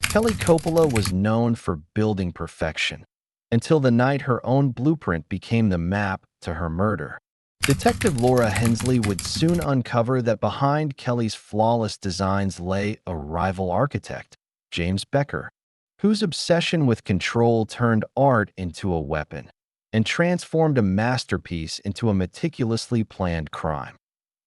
Kelly Coppola was known for building perfection, until the night her own blueprint became the map to her murder. Detective Laura Hensley would soon uncover that behind Kelly's flawless designs lay a rival architect, James Becker, whose obsession with control turned art into a weapon and transformed a masterpiece into a meticulously planned crime.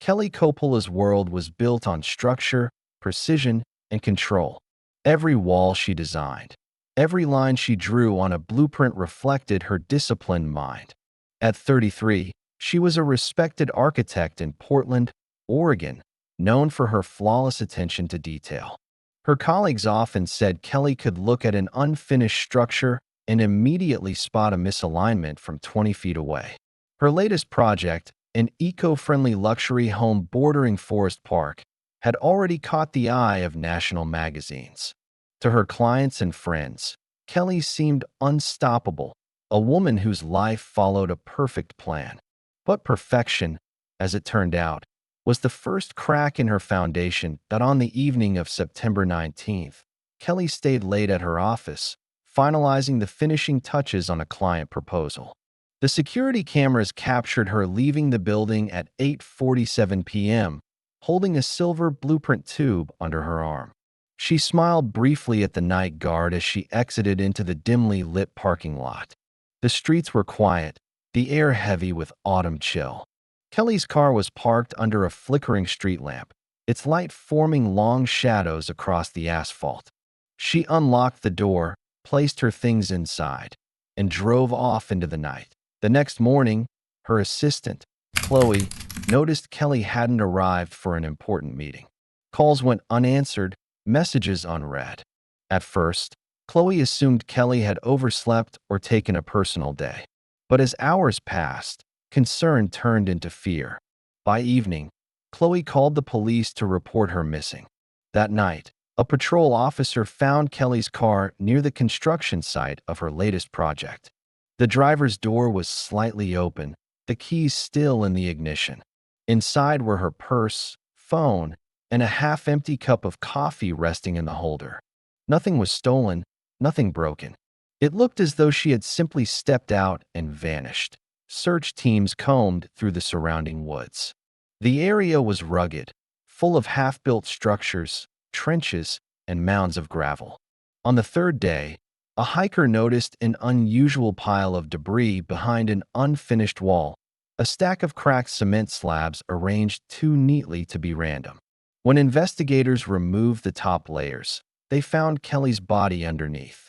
Kelly Coppola's world was built on structure, precision, and control. Every wall she designed, every line she drew on a blueprint reflected her disciplined mind. At 33, she was a respected architect in Portland, Oregon, known for her flawless attention to detail. Her colleagues often said Kelly could look at an unfinished structure and immediately spot a misalignment from 20 feet away. Her latest project, an eco-friendly luxury home bordering Forest Park, had already caught the eye of national magazines. To her clients and friends, Kelly seemed unstoppable, a woman whose life followed a perfect plan. But perfection, as it turned out, was the first crack in her foundation that on the evening of September 19th, Kelly stayed late at her office, finalizing the finishing touches on a client proposal. The security cameras captured her leaving the building at 8:47 p.m., holding a silver blueprint tube under her arm. She smiled briefly at the night guard as she exited into the dimly lit parking lot. The streets were quiet, the air heavy with autumn chill. Kelly's car was parked under a flickering street lamp, its light forming long shadows across the asphalt. She unlocked the door, placed her things inside, and drove off into the night. The next morning, her assistant, Chloe, noticed Kelly hadn't arrived for an important meeting. Calls went unanswered, messages unread. At first, Chloe assumed Kelly had overslept or taken a personal day. But as hours passed, concern turned into fear. By evening, Chloe called the police to report her missing. That night, a patrol officer found Kelly's car near the construction site of her latest project. The driver's door was slightly open, the keys still in the ignition. Inside were her purse, phone, and a half-empty cup of coffee resting in the holder. Nothing was stolen, nothing broken. It looked as though she had simply stepped out and vanished. Search teams combed through the surrounding woods. The area was rugged, full of half-built structures, trenches, and mounds of gravel. On the third day, a hiker noticed an unusual pile of debris behind an unfinished wall, a stack of cracked cement slabs arranged too neatly to be random. When investigators removed the top layers, they found Kelly's body underneath.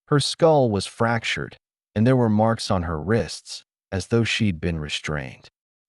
Her skull was fractured, and there were marks on her wrists, as though she'd been restrained.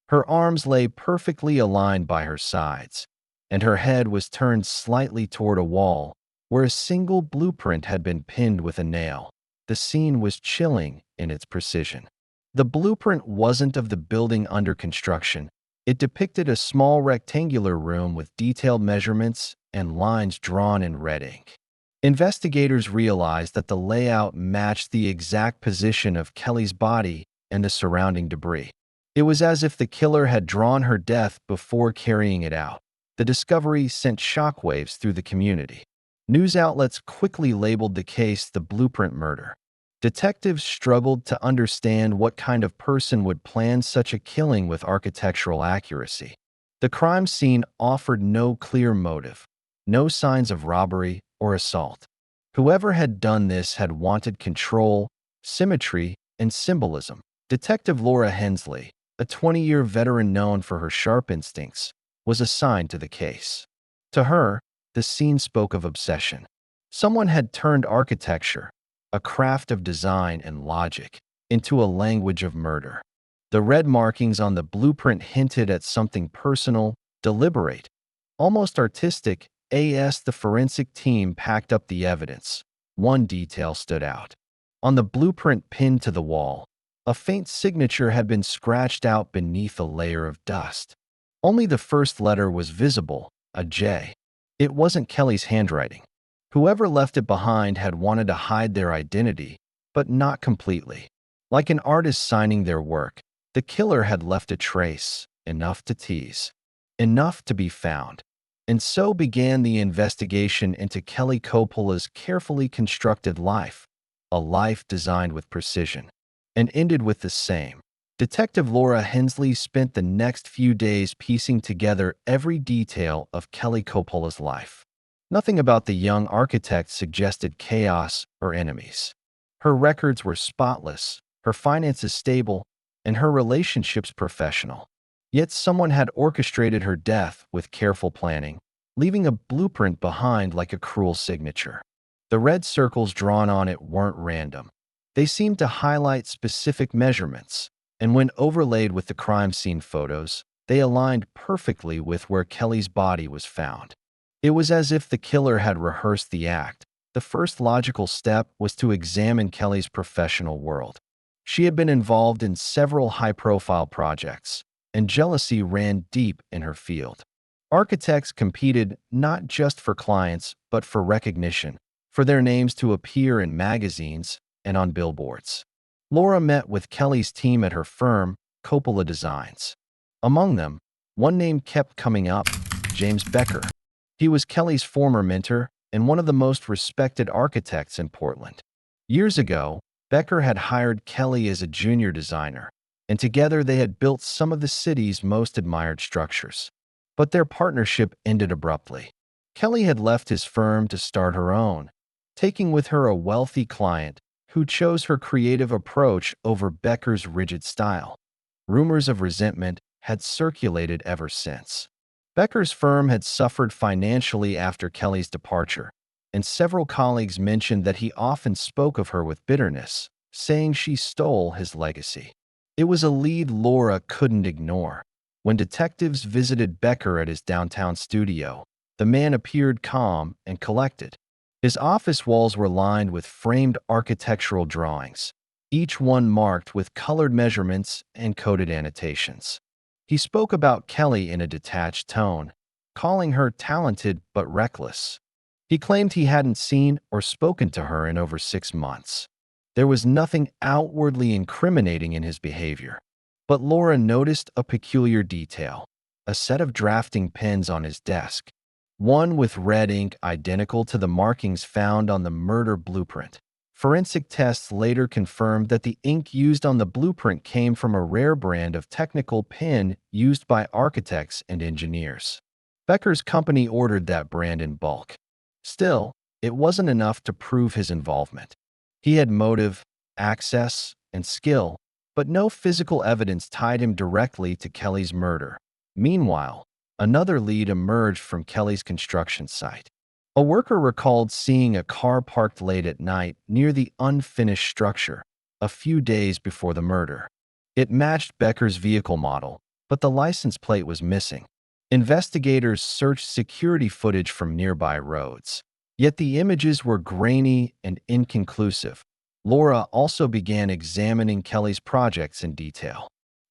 Her arms lay perfectly aligned by her sides, and her head was turned slightly toward a wall where a single blueprint had been pinned with a nail. The scene was chilling in its precision. The blueprint wasn't of the building under construction. It depicted a small rectangular room with detailed measurements and lines drawn in red ink. Investigators realized that the layout matched the exact position of Kelly's body and the surrounding debris. It was as if the killer had drawn her death before carrying it out. The discovery sent shockwaves through the community. News outlets quickly labeled the case the blueprint murder. Detectives struggled to understand what kind of person would plan such a killing with architectural accuracy. The crime scene offered no clear motive, no signs of robbery or assault. Whoever had done this had wanted control, symmetry, and symbolism. Detective Laura Hensley, a 20-year veteran known for her sharp instincts, was assigned to the case. To her, the scene spoke of obsession. Someone had turned architecture, a craft of design and logic, into a language of murder. The red markings on the blueprint hinted at something personal, deliberate, almost artistic. As the forensic team packed up the evidence, one detail stood out. On the blueprint pinned to the wall, a faint signature had been scratched out beneath a layer of dust. Only the first letter was visible, a J. It wasn't Kelly's handwriting. Whoever left it behind had wanted to hide their identity, but not completely. Like an artist signing their work, the killer had left a trace, enough to tease, enough to be found. And so began the investigation into Kelly Coppola's carefully constructed life, a life designed with precision, and ended with the same. Detective Laura Hensley spent the next few days piecing together every detail of Kelly Coppola's life. Nothing about the young architect suggested chaos or enemies. Her records were spotless, her finances stable, and her relationships professional. Yet someone had orchestrated her death with careful planning, leaving a blueprint behind like a cruel signature. The red circles drawn on it weren't random. They seemed to highlight specific measurements, and when overlaid with the crime scene photos, they aligned perfectly with where Kelly's body was found. It was as if the killer had rehearsed the act. The first logical step was to examine Kelly's professional world. She had been involved in several high-profile projects, and jealousy ran deep in her field. Architects competed not just for clients, but for recognition, for their names to appear in magazines and on billboards. Laura met with Kelly's team at her firm, Coppola Designs. Among them, one name kept coming up: James Becker. He was Kelly's former mentor and one of the most respected architects in Portland. Years ago, Becker had hired Kelly as a junior designer, and together they had built some of the city's most admired structures. But their partnership ended abruptly. Kelly had left his firm to start her own, taking with her a wealthy client who chose her creative approach over Becker's rigid style. Rumors of resentment had circulated ever since. Becker's firm had suffered financially after Kelly's departure, and several colleagues mentioned that he often spoke of her with bitterness, saying she stole his legacy. It was a lead Laura couldn't ignore. When detectives visited Becker at his downtown studio, the man appeared calm and collected. His office walls were lined with framed architectural drawings, each one marked with colored measurements and coded annotations. He spoke about Kelly in a detached tone, calling her talented but reckless. He claimed he hadn't seen or spoken to her in over 6 months. There was nothing outwardly incriminating in his behavior, but Laura noticed a peculiar detail: a set of drafting pens on his desk, one with red ink identical to the markings found on the murder blueprint. Forensic tests later confirmed that the ink used on the blueprint came from a rare brand of technical pen used by architects and engineers. Becker's company ordered that brand in bulk. Still, it wasn't enough to prove his involvement. He had motive, access, and skill, but no physical evidence tied him directly to Kelly's murder. Meanwhile, another lead emerged from Kelly's construction site. A worker recalled seeing a car parked late at night near the unfinished structure a few days before the murder. It matched Becker's vehicle model, but the license plate was missing. Investigators searched security footage from nearby roads, yet the images were grainy and inconclusive. Laura also began examining Kelly's projects in detail.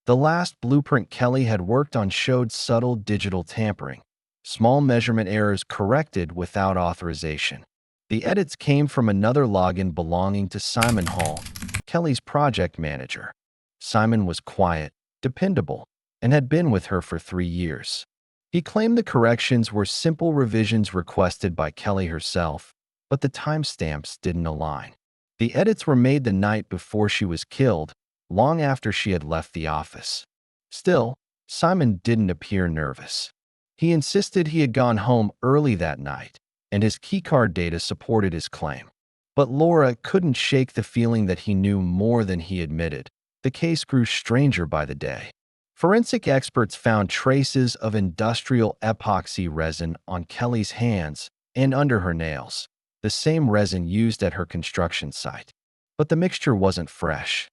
The last blueprint Kelly had worked on showed subtle digital tampering, small measurement errors corrected without authorization. The edits came from another login belonging to Simon Hall, Kelly's project manager. Simon was quiet, dependable, and had been with her for 3 years. He claimed the corrections were simple revisions requested by Kelly herself, but the timestamps didn't align. The edits were made the night before she was killed, long after she had left the office. Still, Simon didn't appear nervous. He insisted he had gone home early that night, and his keycard data supported his claim. But Laura couldn't shake the feeling that he knew more than he admitted. The case grew stranger by the day. Forensic experts found traces of industrial epoxy resin on Kelly's hands and under her nails, the same resin used at her construction site. But the mixture wasn't fresh.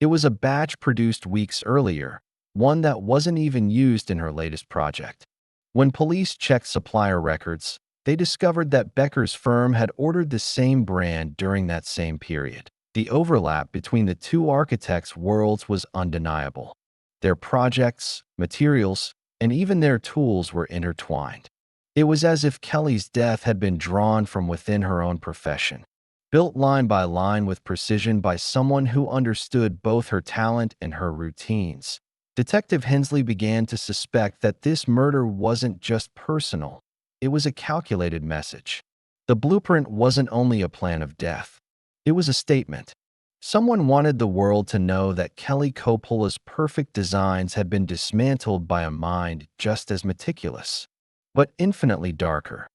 It was a batch produced weeks earlier, one that wasn't even used in her latest project. When police checked supplier records, they discovered that Becker's firm had ordered the same brand during that same period. The overlap between the two architects' worlds was undeniable. Their projects, materials, and even their tools were intertwined. It was as if Kelly's death had been drawn from within her own profession, built line by line with precision by someone who understood both her talent and her routines. Detective Hensley began to suspect that this murder wasn't just personal. it was a calculated message. The blueprint wasn't only a plan of death. It was a statement. Someone wanted the world to know that Kelly Coppola's perfect designs had been dismantled by a mind just as meticulous, but infinitely darker.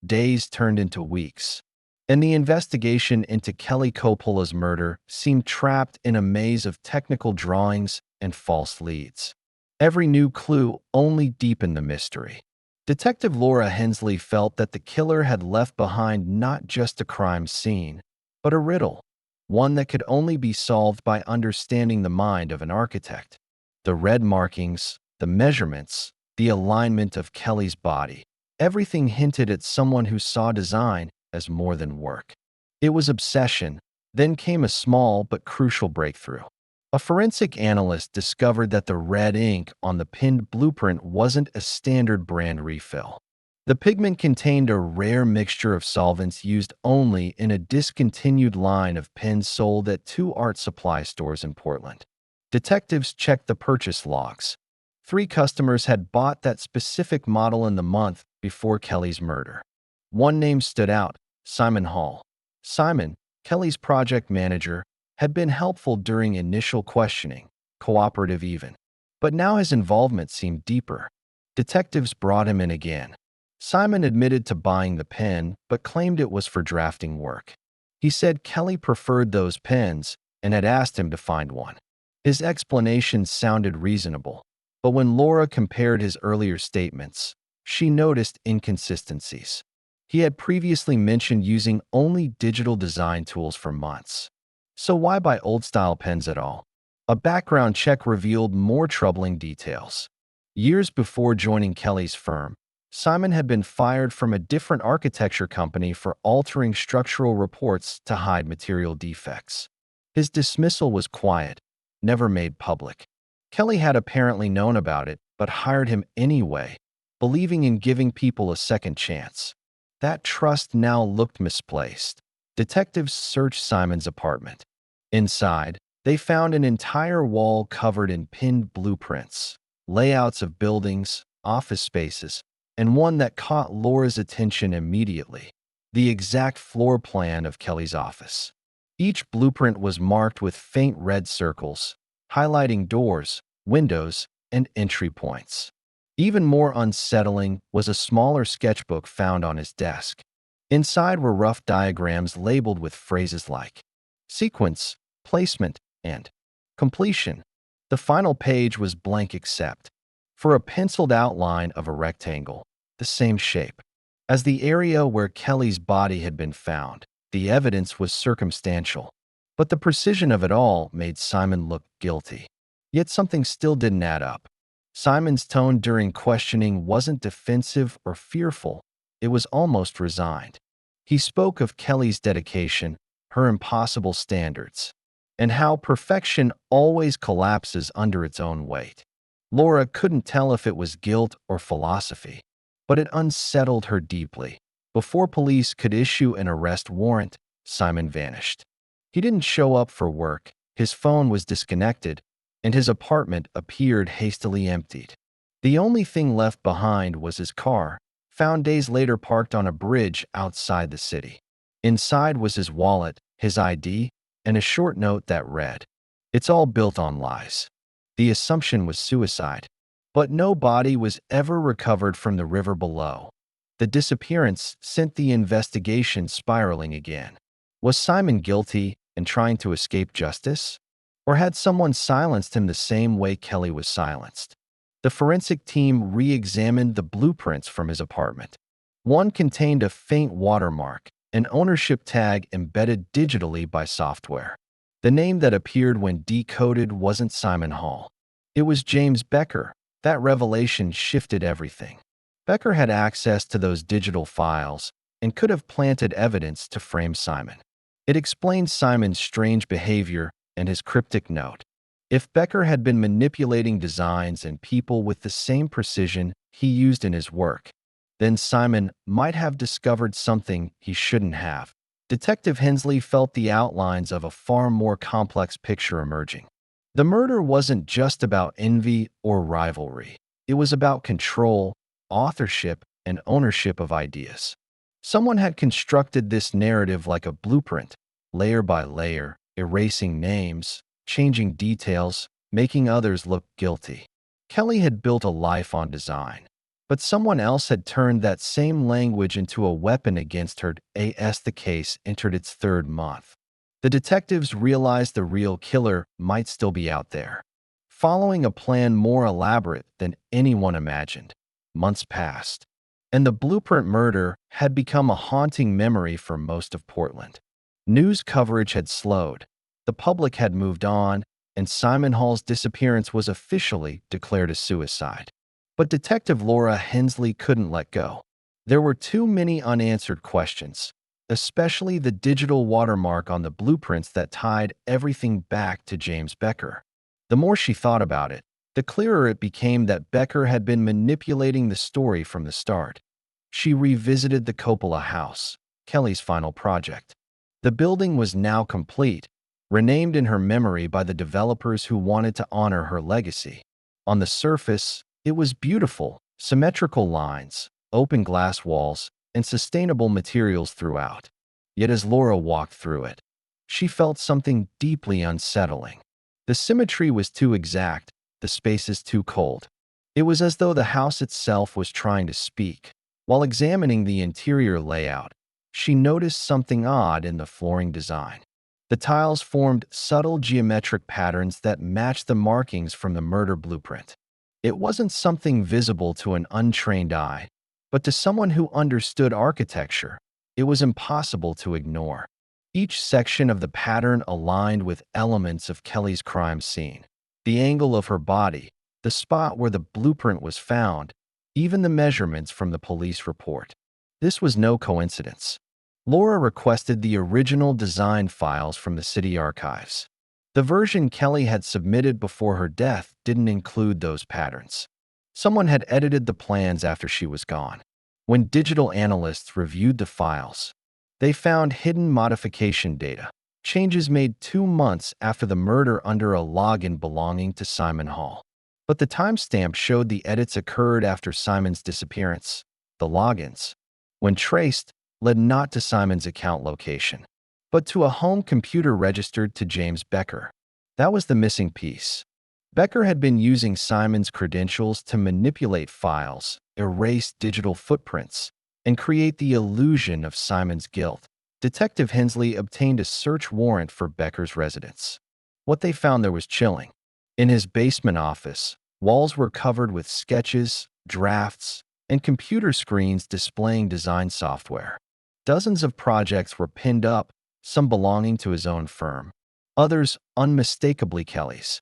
Days turned into weeks, and the investigation into Kelly Coppola's murder seemed trapped in a maze of technical drawings and false leads. Every new clue only deepened the mystery. Detective Laura Hensley felt that the killer had left behind not just a crime scene, but a riddle, one that could only be solved by understanding the mind of an architect. The red markings, the measurements, the alignment of Kelly's body, everything hinted at someone who saw design as more than work. It was obsession. Then came a small but crucial breakthrough. A forensic analyst discovered that the red ink on the pinned blueprint wasn't a standard brand refill. The pigment contained a rare mixture of solvents used only in a discontinued line of pens sold at two art supply stores in Portland. Detectives checked the purchase logs. 3 customers had bought that specific model in the month before Kelly's murder. One name stood out: Simon Hall. Simon, Kelly's project manager, had been helpful during initial questioning, cooperative even. But now his involvement seemed deeper. Detectives brought him in again. Simon admitted to buying the pen, but claimed it was for drafting work. He said Kelly preferred those pens and had asked him to find one. His explanation sounded reasonable, but when Laura compared his earlier statements, she noticed inconsistencies. He had previously mentioned using only digital design tools for months. So why buy old-style pens at all? A background check revealed more troubling details. Years before joining Kelly's firm, Simon had been fired from a different architecture company for altering structural reports to hide material defects. His dismissal was quiet, never made public. Kelly had apparently known about it, but hired him anyway, believing in giving people a second chance. That trust now looked misplaced. Detectives searched Simon's apartment. Inside, they found an entire wall covered in pinned blueprints, layouts of buildings, office spaces, and one that caught Laura's attention immediately: the exact floor plan of Kelly's office. Each blueprint was marked with faint red circles, highlighting doors, windows, and entry points. Even more unsettling was a smaller sketchbook found on his desk. Inside were rough diagrams labeled with phrases like sequence, placement, and completion. The final page was blank except for a penciled outline of a rectangle, the same shape as the area where Kelly's body had been found. The evidence was circumstantial, but the precision of it all made Simon look guilty. Yet something still didn't add up. Simon's tone during questioning wasn't defensive or fearful, it was almost resigned. He spoke of Kelly's dedication, her impossible standards, and how perfection always collapses under its own weight. Laura couldn't tell if it was guilt or philosophy, but it unsettled her deeply. Before police could issue an arrest warrant, Simon vanished. He didn't show up for work, his phone was disconnected, and his apartment appeared hastily emptied. The only thing left behind was his car, found days later parked on a bridge outside the city. Inside was his wallet, his ID, and a short note that read, "It's all built on lies." The assumption was suicide, but no body was ever recovered from the river below. The disappearance sent the investigation spiraling again. Was Simon guilty and trying to escape justice? Or had someone silenced him the same way Kelly was silenced? The forensic team re-examined the blueprints from his apartment. One contained a faint watermark, an ownership tag embedded digitally by software. The name that appeared when decoded wasn't Simon Hall. It was James Becker. That revelation shifted everything. Becker had access to those digital files and could have planted evidence to frame Simon. It explained Simon's strange behavior and his cryptic note. If Becker had been manipulating designs and people with the same precision he used in his work, then Simon might have discovered something he shouldn't have. Detective Hensley felt the outlines of a far more complex picture emerging. The murder wasn't just about envy or rivalry. It was about control, authorship, and ownership of ideas. Someone had constructed this narrative like a blueprint, layer by layer, erasing names, changing details, making others look guilty. Kelly had built a life on design, but someone else had turned that same language into a weapon against her as the case entered its third month. The detectives realized the real killer might still be out there, following a plan more elaborate than anyone imagined. Months passed, and the blueprint murder had become a haunting memory for most of Portland. News coverage had slowed, the public had moved on, and Simon Hall's disappearance was officially declared a suicide. But Detective Laura Hensley couldn't let go. There were too many unanswered questions, especially the digital watermark on the blueprints that tied everything back to James Becker. The more she thought about it, the clearer it became that Becker had been manipulating the story from the start. She revisited the Coppola house, Kelly's final project. The building was now complete, renamed in her memory by the developers who wanted to honor her legacy. On the surface, it was beautiful, symmetrical lines, open glass walls, and sustainable materials throughout. Yet as Laura walked through it, she felt something deeply unsettling. The symmetry was too exact, the spaces too cold. It was as though the house itself was trying to speak. While examining the interior layout, she noticed something odd in the flooring design. The tiles formed subtle geometric patterns that matched the markings from the murder blueprint. It wasn't something visible to an untrained eye, but to someone who understood architecture, it was impossible to ignore. Each section of the pattern aligned with elements of Kelly's crime scene. The angle of her body, the spot where the blueprint was found, even the measurements from the police report. This was no coincidence. Laura requested the original design files from the city archives. The version Kelly had submitted before her death didn't include those patterns. Someone had edited the plans after she was gone. When digital analysts reviewed the files, they found hidden modification data, changes made 2 months after the murder under a login belonging to Simon Hall. But the timestamp showed the edits occurred after Simon's disappearance. The logins, when traced, led not to Simon's account location, but to a home computer registered to James Becker. That was the missing piece. Becker had been using Simon's credentials to manipulate files, erase digital footprints, and create the illusion of Simon's guilt. Detective Hensley obtained a search warrant for Becker's residence. What they found there was chilling. In his basement office, walls were covered with sketches, drafts, and computer screens displaying design software. Dozens of projects were pinned up, some belonging to his own firm, others unmistakably Kelly's.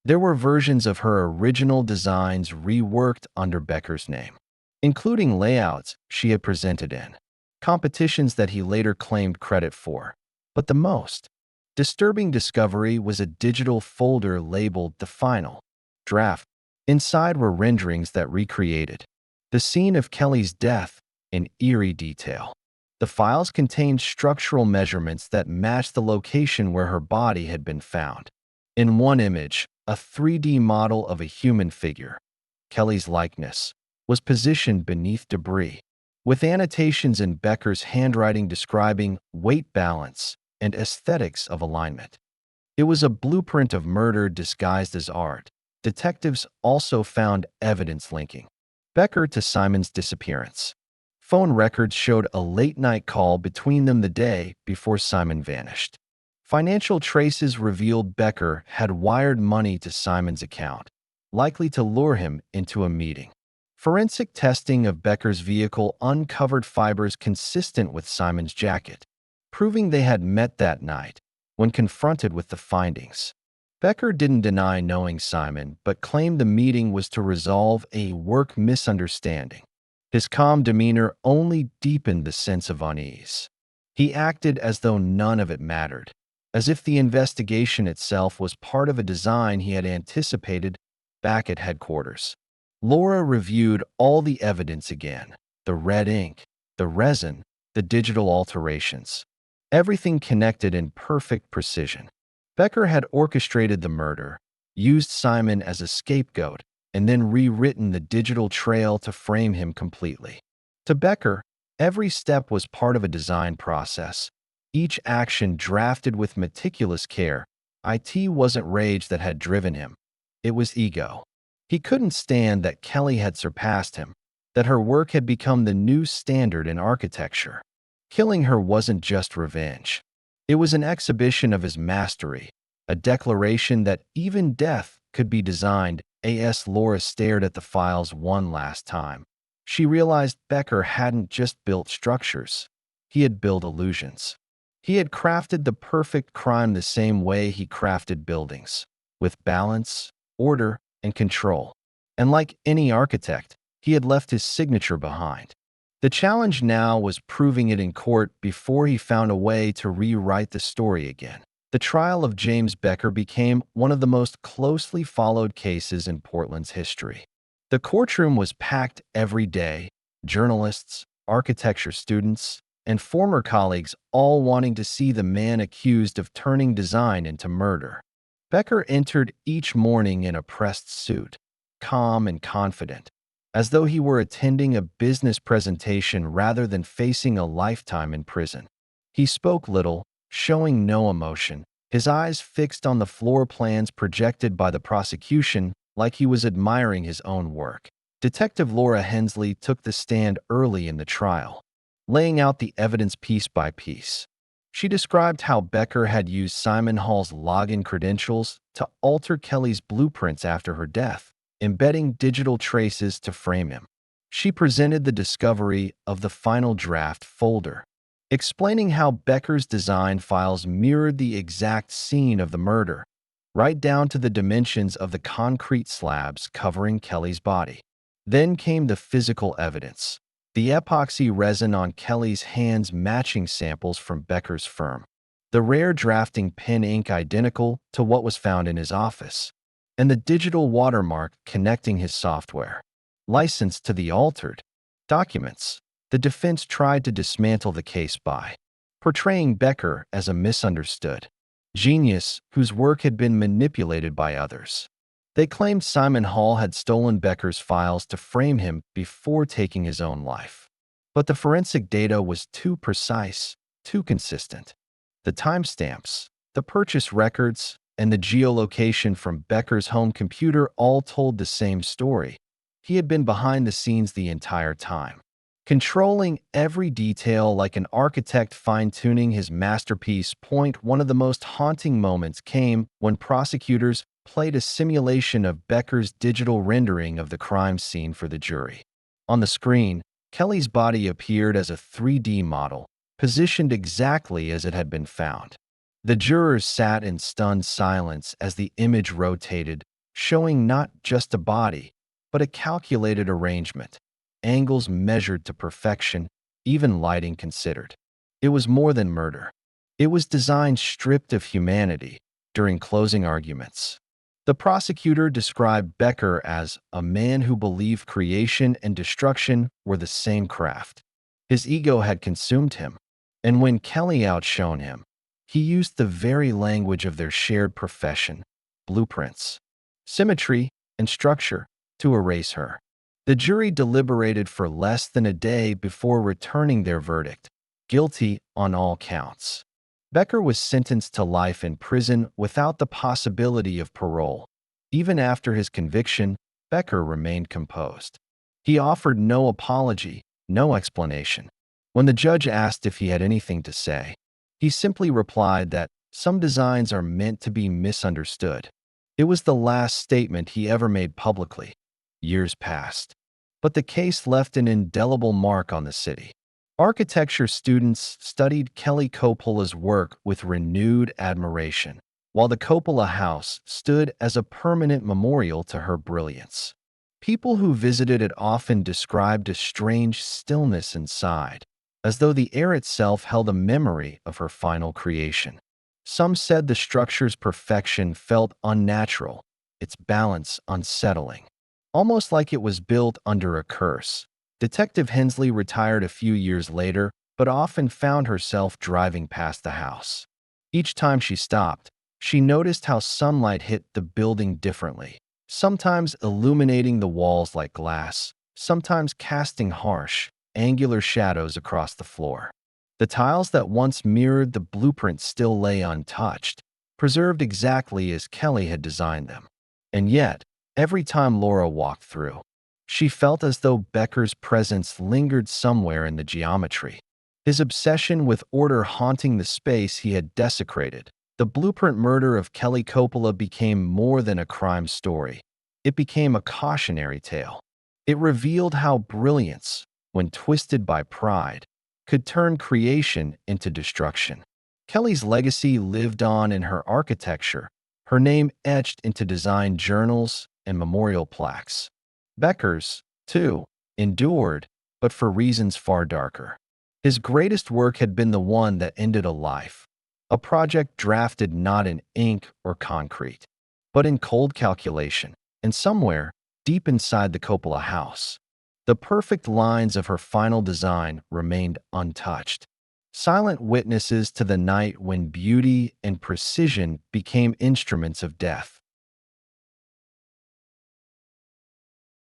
There were versions of her original designs reworked under Becker's name, including layouts she had presented in competitions that he later claimed credit for. But the most disturbing discovery was a digital folder labeled the final draft. Inside were renderings that recreated the scene of Kelly's death in eerie detail. The files contained structural measurements that matched the location where her body had been found. In one image, a 3D model of a human figure, Kelly's likeness, was positioned beneath debris, with annotations in Becker's handwriting describing weight balance and aesthetics of alignment. It was a blueprint of murder disguised as art. Detectives also found evidence linking Becker to Simon's disappearance. Phone records showed a late-night call between them the day before Simon vanished. Financial traces revealed Becker had wired money to Simon's account, likely to lure him into a meeting. Forensic testing of Becker's vehicle uncovered fibers consistent with Simon's jacket, proving they had met that night. When confronted with the findings, Becker didn't deny knowing Simon, but claimed the meeting was to resolve a work misunderstanding. His calm demeanor only deepened the sense of unease. He acted as though none of it mattered, as if the investigation itself was part of a design he had anticipated back at headquarters. Laura reviewed all the evidence again: the red ink, the resin, the digital alterations. Everything connected in perfect precision. Becker had orchestrated the murder, used Simon as a scapegoat, and then rewritten the digital trail to frame him completely. To Becker, every step was part of a design process, each action drafted with meticulous care. It wasn't rage that had driven him, it was ego. He couldn't stand that Kelly had surpassed him, that her work had become the new standard in architecture. Killing her wasn't just revenge. It was an exhibition of his mastery, a declaration that even death could be designed. As Laura stared at the files one last time, she realized Becker hadn't just built structures. He had built illusions. He had crafted the perfect crime the same way he crafted buildings, with balance, order, and control. And like any architect, he had left his signature behind. The challenge now was proving it in court before he found a way to rewrite the story again. The trial of James Becker became one of the most closely followed cases in Portland's history. The courtroom was packed every day, journalists, architecture students, and former colleagues all wanting to see the man accused of turning design into murder. Becker entered each morning in a pressed suit, calm and confident, as though he were attending a business presentation rather than facing a lifetime in prison. He spoke little, showing no emotion, his eyes fixed on the floor plans projected by the prosecution like he was admiring his own work. Detective Laura Hensley took the stand early in the trial, laying out the evidence piece by piece. She described how Becker had used Simon Hall's login credentials to alter Kelly's blueprints after her death, embedding digital traces to frame him. She presented the discovery of the final draft folder, explaining how Becker's design files mirrored the exact scene of the murder, right down to the dimensions of the concrete slabs covering Kelly's body. Then came the physical evidence, the epoxy resin on Kelly's hands matching samples from Becker's firm, the rare drafting pen ink identical to what was found in his office, and the digital watermark connecting his software, licensed to the altered documents. The defense tried to dismantle the case by portraying Becker as a misunderstood genius whose work had been manipulated by others. They claimed Simon Hall had stolen Becker's files to frame him before taking his own life. But the forensic data was too precise, too consistent. The timestamps, the purchase records, and the geolocation from Becker's home computer all told the same story. He had been behind the scenes the entire time, controlling every detail like an architect fine-tuning his masterpiece. One of the most haunting moments came when prosecutors played a simulation of Becker's digital rendering of the crime scene for the jury. On the screen, Kelly's body appeared as a 3D model, positioned exactly as it had been found. The jurors sat in stunned silence as the image rotated, showing not just a body, but a calculated arrangement, angles measured to perfection, even lighting considered. It was more than murder. It was design stripped of humanity. During closing arguments, the prosecutor described Becker as a man who believed creation and destruction were the same craft. His ego had consumed him, and when Kelly outshone him, he used the very language of their shared profession, blueprints, symmetry, and structure, to erase her. The jury deliberated for less than a day before returning their verdict, guilty on all counts. Becker was sentenced to life in prison without the possibility of parole. Even after his conviction, Becker remained composed. He offered no apology, no explanation. When the judge asked if he had anything to say, he simply replied that some designs are meant to be misunderstood. It was the last statement he ever made publicly. Years passed, but the case left an indelible mark on the city. Architecture students studied Kelly Coppola's work with renewed admiration, while the Coppola house stood as a permanent memorial to her brilliance. People who visited it often described a strange stillness inside, as though the air itself held a memory of her final creation. Some said the structure's perfection felt unnatural, its balance unsettling, almost like it was built under a curse. Detective Hensley retired a few years later, but often found herself driving past the house. Each time she stopped, she noticed how sunlight hit the building differently, sometimes illuminating the walls like glass, sometimes casting harsh, angular shadows across the floor. The tiles that once mirrored the blueprint still lay untouched, preserved exactly as Kelly had designed them. And yet, every time Laura walked through, she felt as though Becker's presence lingered somewhere in the geometry. His obsession with order haunting the space he had desecrated. The blueprint murder of Kelly Coppola became more than a crime story. It became a cautionary tale. It revealed how brilliance, when twisted by pride, could turn creation into destruction. Kelly's legacy lived on in her architecture, her name etched into design journals and memorial plaques. Becker's, too, endured, but for reasons far darker. His greatest work had been the one that ended a life, a project drafted not in ink or concrete, but in cold calculation, and somewhere, deep inside the Coppola house, the perfect lines of her final design remained untouched, silent witnesses to the night when beauty and precision became instruments of death.